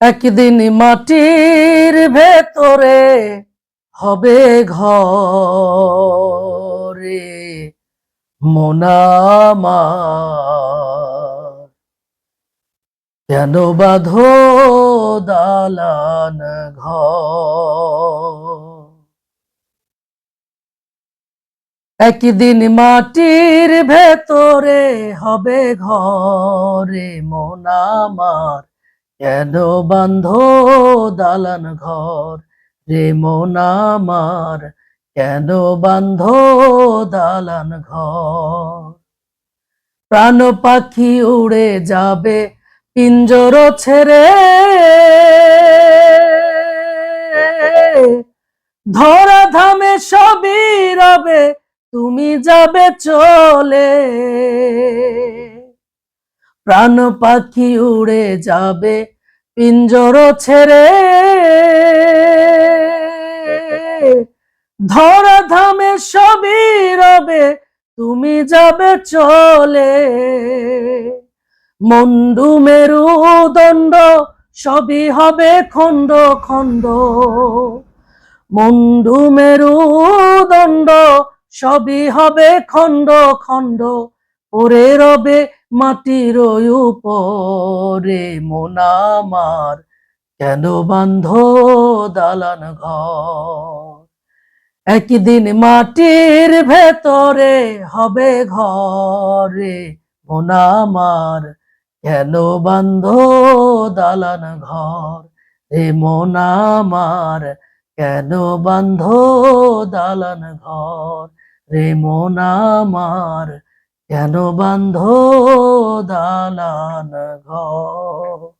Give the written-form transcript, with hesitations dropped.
একদিন মাটির ভেতরে হবে ঘরে মন আমার। কেন বাঁধো দালান ঘর? একদিন মাটির ভেতরে হবে ঘরে মন আমার। কেন বাঁধো দালান ঘর রে মন আমার? কেন বাঁধো দালান ঘর? প্রাণ পাখি উড়ে যাবে পিঞ্জর ছেড়ে, ধরা ধামে সবই রবে তুমি যাবে চলে। প্রাণ পাখি উড়ে যাবে পিঞ্জর ছেড়ে, ধরা ধামে সবই রবে তুমি যাবে চলে। মন্ডু মেরুদণ্ড সবই হবে খণ্ড খণ্ড, মন্ডু মেরুদণ্ড সবই হবে খণ্ড খণ্ড। পড়ে রবে মাটির উপরে মন আমার। কেন বাঁধো দালান ঘর? একদিন মাটির ভেতরে হবে ঘরে মন আমার। কেন বাঁধো দালান ঘর রে মন আমার? কেন বাঁধো দালান ঘর রে মন আমার? কেন বাঁধো দালান ঘর?